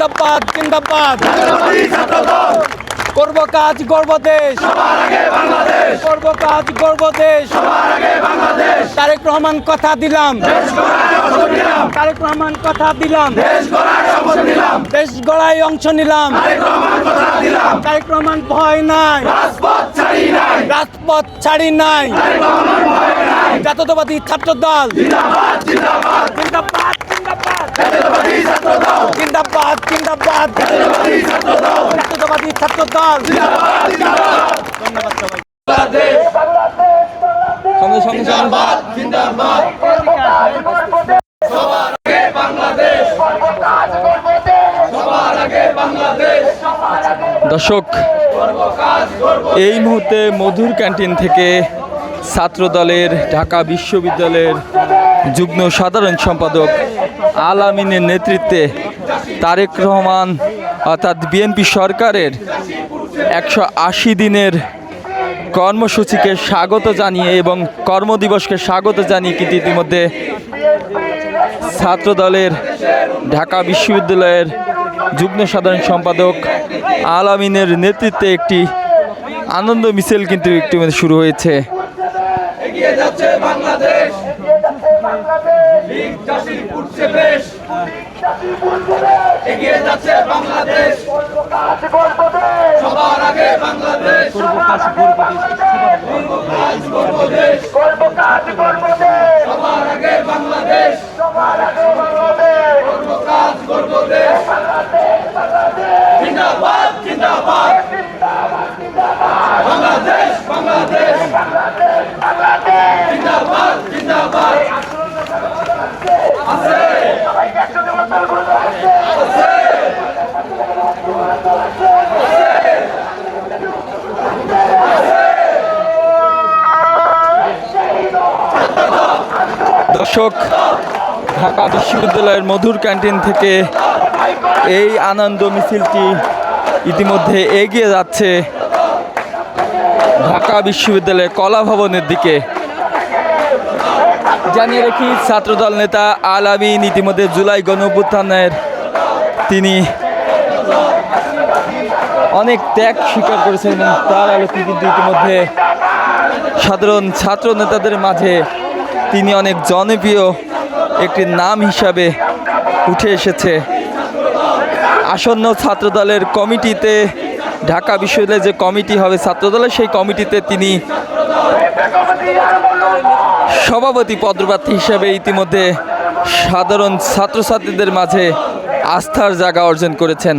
জিন্দাবাদ জিন্দাবাদ করব কাজ গর্ব দেশ করব কাজ গর্ব দেশ তারেক রহমান কথা দিলাম তারেক রহমান কথা দিলাম দেশ গড়ায় অংশ নিলাম তারেক রহমান ভয় নাই রাজপথ ছাড়ি নাই জাতীয়তাবাদী ছাত্র দল জিন্দাবাদ জিন্দাবাদ জিন্দাবাদ জিন্দাবাদ জাতীয়তাবাদী ছাত্র দল ধন্যবাদ সবাই দর্শক, এই মুহূর্তে মধুর ক্যান্টিন থেকে ছাত্র দলের ঢাকা বিশ্ববিদ্যালয়ের যুগ্ম সাধারণ সম্পাদক আল আমিনের নেতৃত্বে তারেক রহমান অর্থাৎ বিএনপি সরকারের 180 দিনের কর্মসূচিকে স্বাগত জানিয়ে এবং কর্মদিবসকে স্বাগত জানিয়ে কিন্তু ইতিমধ্যে ছাত্র দলের ঢাকা বিশ্ববিদ্যালয়ের যুগ্ম সাধারণ সম্পাদক আল আমিনের নেতৃত্বে একটি আনন্দ মিছিল কিন্তু ইতিমধ্যে শুরু হয়েছে। এগিয়ে যাচ্ছে বাংলাদেশ এগিয়ে যাচ্ছে বাংলাদেশ সবার আগে বাংলাদেশ সবার আগে বাংলাদেশ কাজ করব দেশ জিন্দাবাদ জিন্দাবাদ বাংলাদেশ বাংলাদেশ জিন্দাবাদ জিন্দাবাদ আছে দর্শক, ঢাকা বিশ্ববিদ্যালয়ের মধুর ক্যান্টিন থেকে এই আনন্দ মিছিলটি ইতিমধ্যে এগিয়ে যাচ্ছে ঢাকা বিশ্ববিদ্যালয়ের কলা ভবনের দিকে। জানিয়ে রাখি, ছাত্রদল নেতা আল আমিন ইতিমধ্যে জুলাই গণঅভ্যুত্থানের তিনি অনেক ত্যাগ স্বীকার করেছেন এবং তার আলোকে কিন্তু ইতিমধ্যে সাধারণ ছাত্র নেতাদের মাঝে তিনি অনেক জনপ্রিয় একটি নাম হিসাবে উঠে এসেছে। আসন্ন ছাত্রদলের কমিটিতে, ঢাকা বিশ্ববিদ্যালয়ের যে কমিটি হবে ছাত্রদলের, সেই কমিটিতে তিনি সভাপতি পদপ্রার্থী হিসাবে ইতিমধ্যে সাধারণ ছাত্রছাত্রীদের মাঝে আস্থার জায়গা অর্জন করেছেন।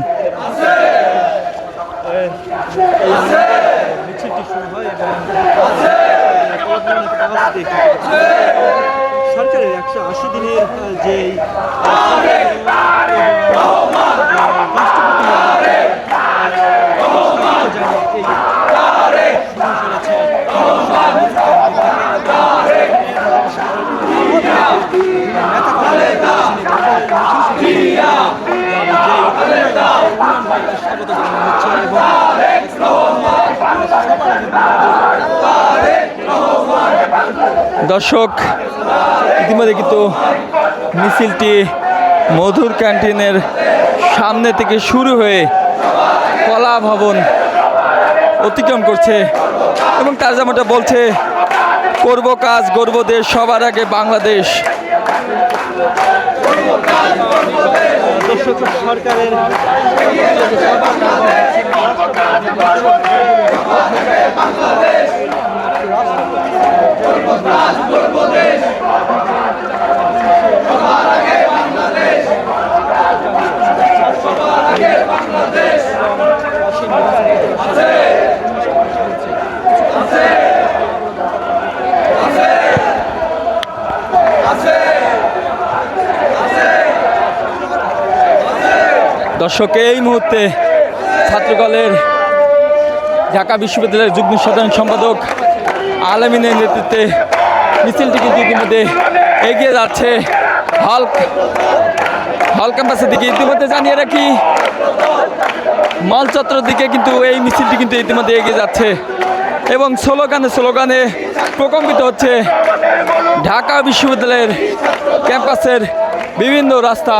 সরকারের 180 দিনের যে দর্শক, ইতিমধ্যে কিন্তু মিছিলটি মধুর ক্যান্টিনের সামনে থেকে শুরু হয়ে কলা ভবন অতিক্রম করছে এবং তার যেমনটা বলছে, করব কাজ গর্ব দেশ, সবার আগে বাংলাদেশ। দর্শক, সরকারের দর্শক, এই মুহূর্তে ছাত্রদলের ঢাকা বিশ্ববিদ্যালয়ের যুগ্ম সাধারণ সম্পাদক আল আমিনের নেতৃত্বে মিছিলটি কিন্তু ইতিমধ্যে এগিয়ে যাচ্ছে হল ক্যাম্পাসের দিকে। ইতিমধ্যে জানিয়ে রাখি, মল চত্বরের দিকে কিন্তু এই মিছিলটি কিন্তু ইতিমধ্যে এগিয়ে যাচ্ছে এবং স্লোগানে প্রকম্পিত হচ্ছে ঢাকা বিশ্ববিদ্যালয়ের ক্যাম্পাসের বিভিন্ন রাস্তা।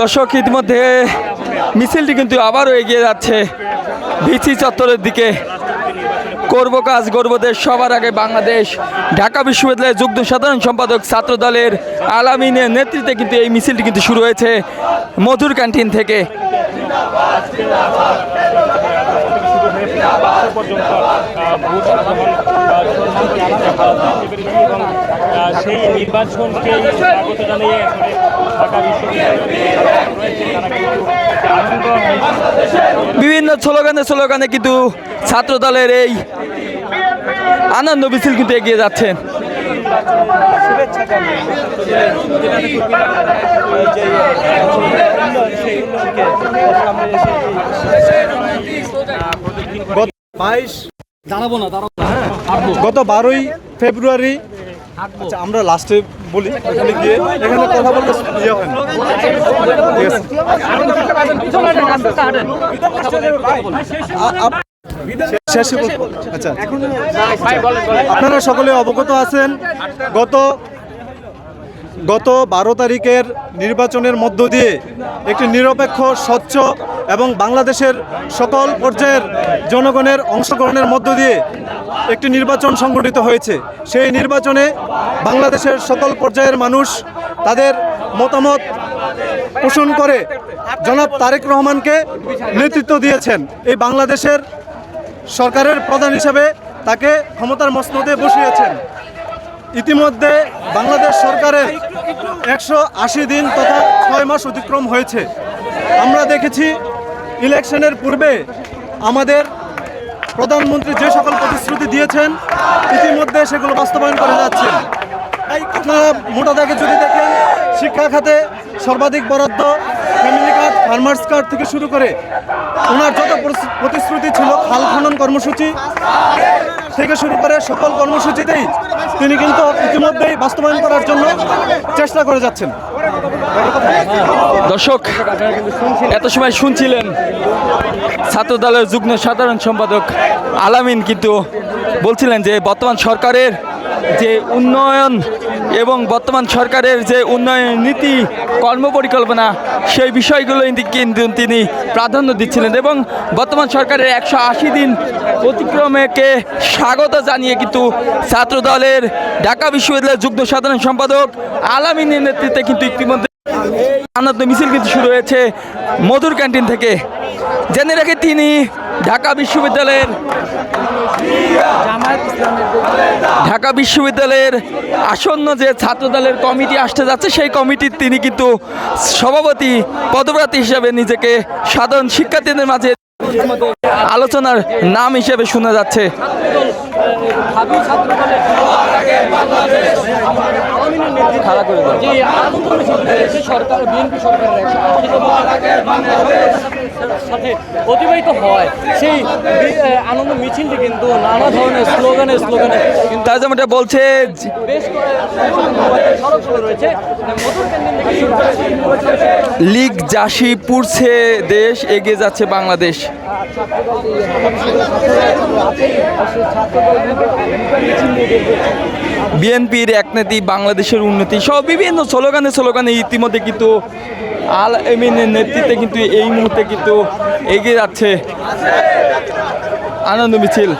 দর্শক, ইতিমধ্যে মিছিলটি কিন্তু আবারও এগিয়ে যাচ্ছে ভিসি চত্বরের দিকে। করব কাজ গর্ব দেশ, সবার আগে বাংলাদেশ। ঢাকা বিশ্ববিদ্যালয়ের যুগ্ম সাধারণ সম্পাদক ছাত্র দলের আলামিনের নেতৃত্বে কিন্তু এই মিছিলটি কিন্তু শুরু হয়েছে মধুর ক্যান্টিন থেকে। সেই নির্বাচনকে স্বাগত জানিয়ে ঢাকা বিভিন্ন স্লোগানে কিন্তু ছাত্র দলের এই আনন্দ মিছিল কিন্তু এগিয়ে যাচ্ছেন। গত 12ই ফেব্রুয়ারি, আচ্ছা আমরা লাস্টে বলি, এখানে গিয়ে এখানে কথা বলতে ইয়ে হয় না। শেষে বলবো। আচ্ছা, আপনারা সকলে অবগত আছেন গত 12 তারিখের নির্বাচনের মধ্য দিয়ে একটি নিরপেক্ষ, স্বচ্ছ এবং বাংলাদেশের সকল পর্যায়ের জনগণের অংশগ্রহণের মধ্য দিয়ে একটি নির্বাচন সংগঠিত হয়েছে। সেই নির্বাচনে বাংলাদেশের সকল পর্যায়ের মানুষ তাদের মতামত পোষণ করে জনাব তারেক রহমানকে নেতৃত্ব দিয়েছেন। এই বাংলাদেশের সরকারের প্রধান হিসেবে তাকে ক্ষমতার মসনদে বসিয়েছেন। ইতিমধ্যে বাংলাদেশ সরকারের 180 দিন তথা 6 মাস অতিক্রম হয়েছে। আমরা দেখেছি ইলেকশনের পূর্বে আমাদের প্রধানমন্ত্রী যে সকল প্রতিশ্রুতি দিয়েছেন ইতিমধ্যে সেগুলো বাস্তবায়ন করে যাচ্ছেন। আপনারা মোটা দাগে যদি দেখেন, শিক্ষা খাতে সর্বাধিক বরাদ্দ, ফ্যামিলি কার্ড, ফার্মার্স কার্ড থেকে শুরু করে ওনার যত প্রতিশ্রুতি ছিল, খাল খনন কর্মসূচি থেকে শুরু করে সকল কর্মসূচিতেই তিনি কিন্তু ইতিমধ্যেই বাস্তবায়ন করার জন্য চেষ্টা করে যাচ্ছেন। দর্শক, এত সময় শুনছিলেন ছাত্র দলের যুগ্ম সাধারণ সম্পাদক আলামিন কিন্তু বলছিলেন যে বর্তমান সরকারের যে উন্নয়ন এবং বর্তমান সরকারের যে উন্নয়ন নীতি, কর্মপরিকল্পনা, সেই বিষয়গুলো কিন্তু তিনি প্রাধান্য দিচ্ছিলেন এবং বর্তমান সরকারের 180 দিন অতিক্রমকে স্বাগত জানিয়ে কিন্তু ছাত্র দলের ঢাকা বিশ্ববিদ্যালয়ের যুগ্ম সাধারণ সম্পাদক আলামিনের নেতৃত্বে কিন্তু ইতিমধ্যে আনন্দ মিছিল কিন্তু শুরু হয়েছে মধুর ক্যান্টিন থেকে। জেনে রাখে তিনি ঢাকা বিশ্ববিদ্যালয়ের আসন্ন যে ছাত্র দলের কমিটি আসতে যাচ্ছে, সেই কমিটির তিনি কিন্তু সভাপতি পদপ্রার্থী হিসেবে নিজেকে সাধারণ শিক্ষার্থীদের মাঝে আলোচনার নাম হিসেবে শোনা যাচ্ছে। সাথে অতিবাহিত হয় সেই আনন্দ মিছিলটি কিন্তু নানা ধরনের স্লোগানে তার যেমনটা বলছে বেশ রয়েছে। লীগ জাসি পুরছে দেশ, এগিয়ে যাচ্ছে বাংলাদেশ। বিএনপির এক নীতি, বাংলাদেশের উন্নতি সহ বিভিন্ন স্লোগানে ইতিমধ্যে কিন্তু আলামিনের নেতৃত্বে কিন্তু এই মুহূর্তে কিন্তু এগিয়ে যাচ্ছে আনন্দ মিছিল।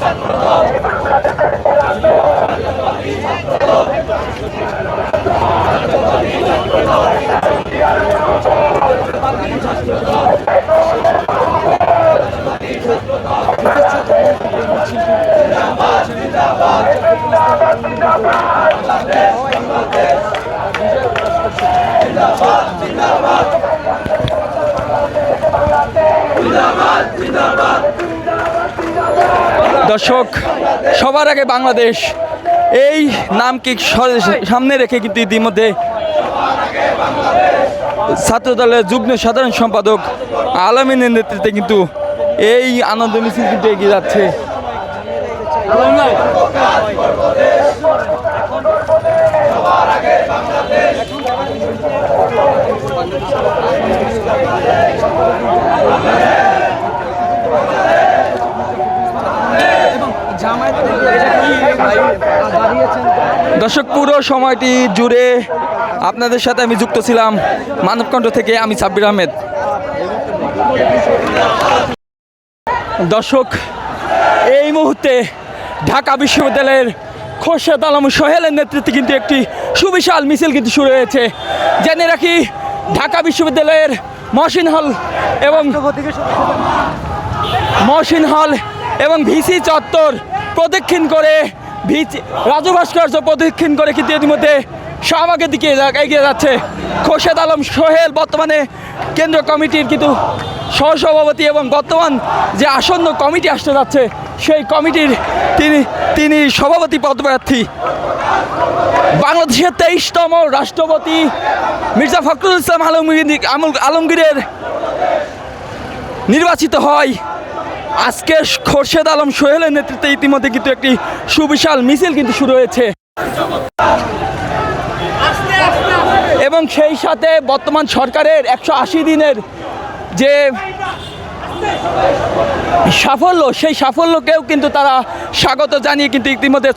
ছাত্র দর্শক, সবার আগে বাংলাদেশ এই নামকে সামনে রেখে কিন্তু ইতিমধ্যে ছাত্রদলের যুগ্ম সাধারণ সম্পাদক আলামিনের নেতৃত্বে কিন্তু এই আনন্দ মিছিল কিন্তু এগিয়ে যাচ্ছে। দর্শক, পুরো সময়টি জুড়ে আপনাদের সাথে আমি যুক্ত ছিলাম মানবকণ্ঠ থেকে আমি সাব্বির আহমেদ। দর্শক, এই মুহূর্তে ঢাকা বিশ্ববিদ্যালয়ের খোরশেদ আলম সোহেলের নেতৃত্বে কিন্তু একটি সুবিশাল মিছিল কিন্তু শুরু হয়েছে। জেনে রাখি, ঢাকা বিশ্ববিদ্যালয়ের মহসিন হল এবং ভিসি চত্বর প্রদক্ষিণ করে রাজু ভাস্কর্য প্রদক্ষিণ করে কিন্তু ইতিমধ্যে শাহবাগের দিকে এগিয়ে যাচ্ছে খোরশেদ আলম সোহেল, বর্তমানে কেন্দ্রীয় কমিটির কিন্তু সহসভাপতি এবং বর্তমান যে আসন্ন কমিটি আসতে যাচ্ছে সেই কমিটির তিনি সভাপতি পদপ্রার্থী। বাংলাদেশের 23তম রাষ্ট্রপতি মির্জা ফখরুল ইসলাম আলমগীরের নির্বাচিত হয় আজকে খোরশেদ আলম সোহেলের নেতৃত্বে ইতিমধ্যে কিন্তু একটি সুবিশাল মিছিল কিন্তু শুরু হয়েছে এবং সেই সাথে বর্তমান সরকারের 180 দিনের যে সাফল্য, সেই সাফল্যকেও কিন্তু তারা স্বাগত জানিয়ে কিন্তু ইতিমধ্যে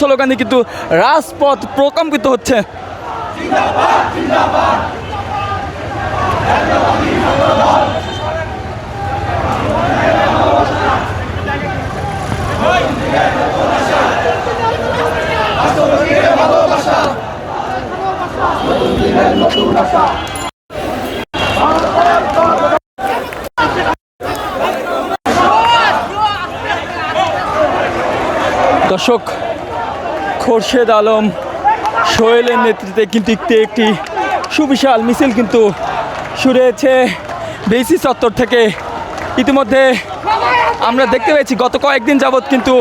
স্লোগানে কিন্তু রাজপথ প্রকম্পিত হচ্ছে। দর্শক, খোরশেদ আলম সোহেলের নেতৃত্বে কিন্তু একটি সুবিশাল মিছিল কিন্তু শুরু হয়েছে ভিসি চত্বর থেকে। ইতিমধ্যে আমরা দেখতে পেয়েছি গত কয়েকদিন যাবৎ কিন্তু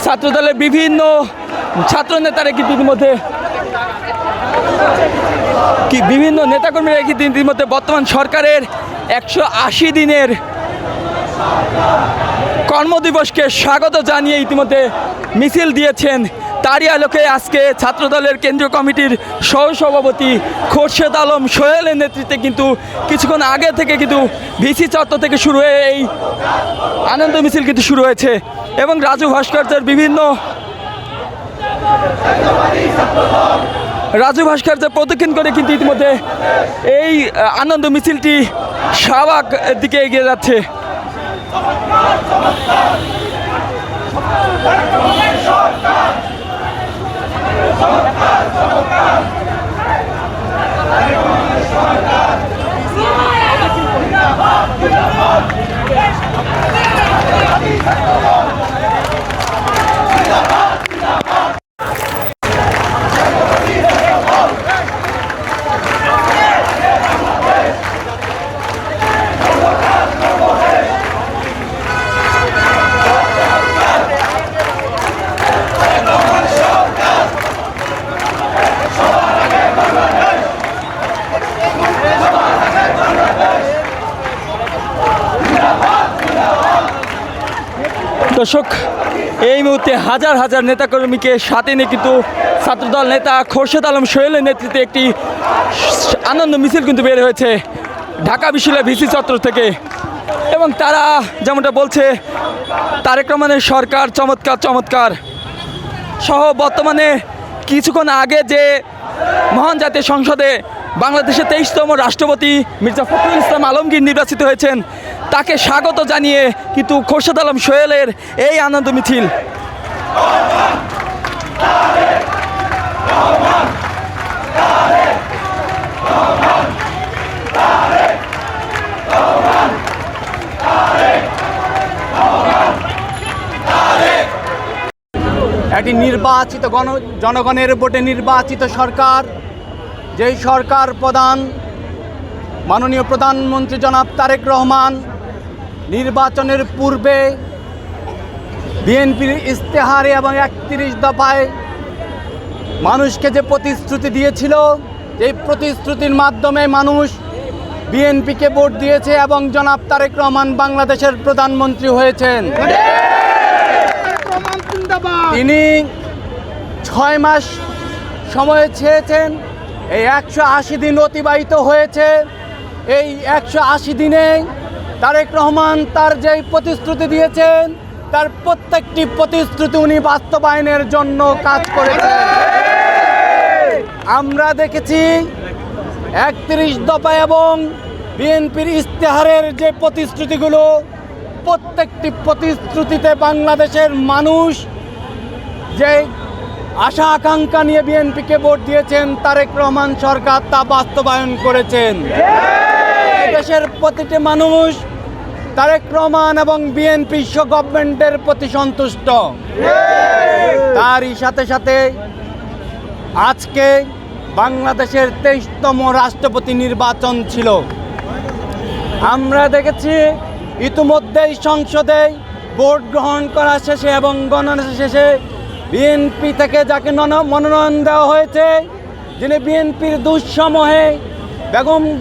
ছাত্রদলের বিভিন্ন ছাত্র নেতারা কিন্তু ইতিমধ্যে বিভিন্ন নেতাকর্মীরা কিন্তু ইতিমধ্যে বর্তমান সরকারের 180 দিনের কর্মদিবসকে স্বাগত জানিয়ে ইতিমধ্যে মিছিল দিয়েছেন। তারই আলোকে আজকে ছাত্রদলের কেন্দ্রীয় কমিটির সহসভাপতি খোরশেদ আলম সোহেলের নেতৃত্বে কিন্তু কিছুক্ষণ আগে থেকে কিন্তু ভিসি চত্বর থেকে শুরু হয়ে এই আনন্দ মিছিল কিন্তু শুরু হয়েছে এবং রাজু ভাস্কর্যের প্রদক্ষিণ করে কিন্তু ইতিমধ্যে এই আনন্দ মিছিলটি শাহবাগ দিকে এগিয়ে যাচ্ছে। দর্শক, এই মুহূর্তে হাজার হাজার নেতাকর্মীকে সাথে নিয়ে কিন্তু ছাত্রদল নেতা খোরশেদ আলম সোহেলের নেতৃত্বে একটি আনন্দ মিছিল কিন্তু বের হয়েছে ঢাকা বিশ্ববিদ্যালয় ভিসি চত্বর থেকে এবং তারা যেমনটা বলছে তারেক রহমানের সরকার চমৎকার সহ বর্তমানে কিছুক্ষণ আগে যে মহান জাতীয় সংসদে বাংলাদেশের 23তম রাষ্ট্রপতি মির্জা ফখরুল ইসলাম আলমগীর নির্বাচিত হয়েছেন তাকে স্বাগত জানিয়ে কিন্তু খোরশেদ আলম সোহেলের এই আনন্দ মিছিল। একটি নির্বাচিত জনগণের ভোটে নির্বাচিত সরকার, যেই সরকার প্রধান মাননীয় প্রধানমন্ত্রী জনাব তারেক রহমান নির্বাচনের পূর্বে বিএনপির ইস্তেহারে এবং 31 দফায় মানুষকে যে প্রতিশ্রুতি দিয়েছিল, এই প্রতিশ্রুতির মাধ্যমে মানুষ বিএনপিকে ভোট দিয়েছে এবং জনাব তারেক রহমান বাংলাদেশের প্রধানমন্ত্রী হয়েছেন। তিনি 6 মাস সময় চেয়েছেন, এই 180 দিন অতিবাহিত হয়েছে। এই 180 দিনে তারেক রহমান তার যেই প্রতিশ্রুতি দিয়েছেন, তার প্রত্যেকটি প্রতিশ্রুতি উনি বাস্তবায়নের জন্য কাজ করেছেন। আমরা দেখেছি 31 দফা এবং বিএনপির ইস্তেহারের যে প্রতিশ্রুতিগুলো, প্রত্যেকটি প্রতিশ্রুতিতে বাংলাদেশের মানুষ যে আশা আকাঙ্ক্ষা নিয়ে বিএনপিকে ভোট দিয়েছেন, তারেক রহমান সরকার তা বাস্তবায়ন করেছেন। দেশের প্রতিটি মানুষ তারেক রহমান এবং বিএনপি গভর্নমেন্টের প্রতি সন্তুষ্ট। তারই সাথে সাথে আজকে বাংলাদেশের 23তম রাষ্ট্রপতি নির্বাচন ছিল। আমরা দেখেছি ইতিমধ্যেই সংসদে ভোট গ্রহণ করা শেষে এবং গণনা শেষে বিএনপি থেকে যাকে মনোনয়ন দেওয়া হয়েছে, যিনি বিএনপির দুঃসময়ে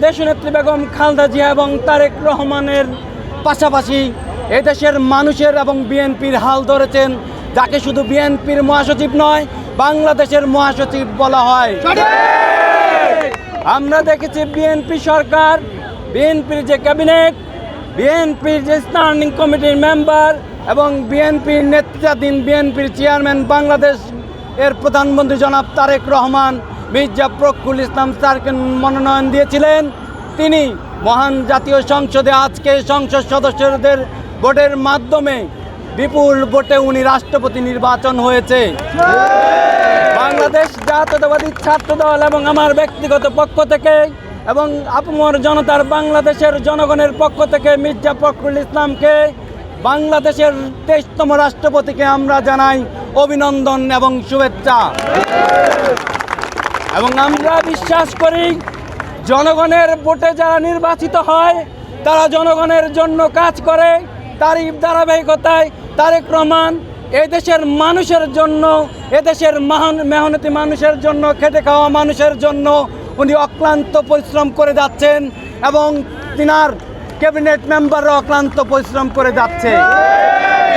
দেশনেত্রী বেগম খালেদা জিয়া এবং তারেক রহমানের পাশাপাশি এদেশের মানুষের এবং বিএনপির হাল ধরেছেন, যাকে শুধু বিএনপির মহাসচিব নয়, বাংলাদেশের মহাসচিব বলা হয়। আমরা দেখেছি বিএনপি সরকার, বিএনপির যে ক্যাবিনেট, বিএনপির যে স্ট্যান্ডিং কমিটির মেম্বার এবং বিএনপির নেতৃত্বাধীন বিএনপির চেয়ারম্যান বাংলাদেশ এর প্রধানমন্ত্রী জনাব তারেক রহমান মির্জা ফখরুল ইসলাম স্যারকে মনোনয়ন দিয়েছিলেন। তিনি মহান জাতীয় সংসদে আজকে সংসদ সদস্যদের ভোটের মাধ্যমে বিপুল ভোটে উনি রাষ্ট্রপতি নির্বাচন হয়েছে। বাংলাদেশ জাতীয়তাবাদী ছাত্র দল এবং আমার ব্যক্তিগত পক্ষ থেকে এবং আপমর জনতার বাংলাদেশের জনগণের পক্ষ থেকে মির্জা ফখরুল ইসলামকে, বাংলাদেশের 23তম রাষ্ট্রপতিকে আমরা জানাই অভিনন্দন এবং শুভেচ্ছা। এবং আমরা বিশ্বাস করি জনগণের ভোটে যারা নির্বাচিত হয় তারা জনগণের জন্য কাজ করে। তারই ধারাবাহিকতায় তারেক রহমান এদেশের মানুষের জন্য, এদেশের মেহনতি মানুষের জন্য, খেটে খাওয়া মানুষের জন্য উনি অক্লান্ত পরিশ্রম করে যাচ্ছেন এবং তিনার ক্যাবিনেট মেম্বাররা অক্লান্ত পরিশ্রম করে যাচ্ছে।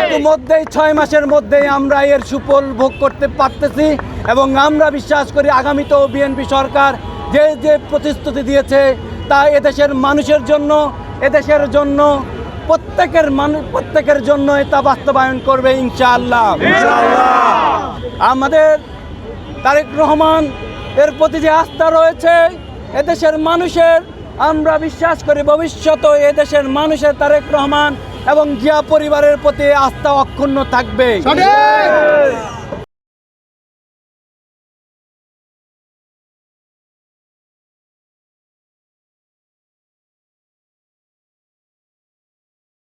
ইতিমধ্যেই 6 মাসের মধ্যেই আমরা এর সুফল ভোগ করতে পারতেছি এবং আমরা বিশ্বাস করি আগামীতেও বিএনপি সরকার যে যে প্রতিশ্রুতি দিয়েছে তা এদেশের মানুষের জন্য, এদেশের জন্য প্রত্যেকের জন্য তা বাস্তবায়ন করবে ইনশাআল্লাহ। আমাদের তারেক রহমান এর প্রতি যে আস্থা রয়েছে এদেশের মানুষের, আমরা বিশ্বাস করি ভবিষ্যতে এদেশের মানুষের তারেক রহমান এবং জিয়া পরিবারের প্রতি আস্থা অক্ষুণ্ণ থাকবে।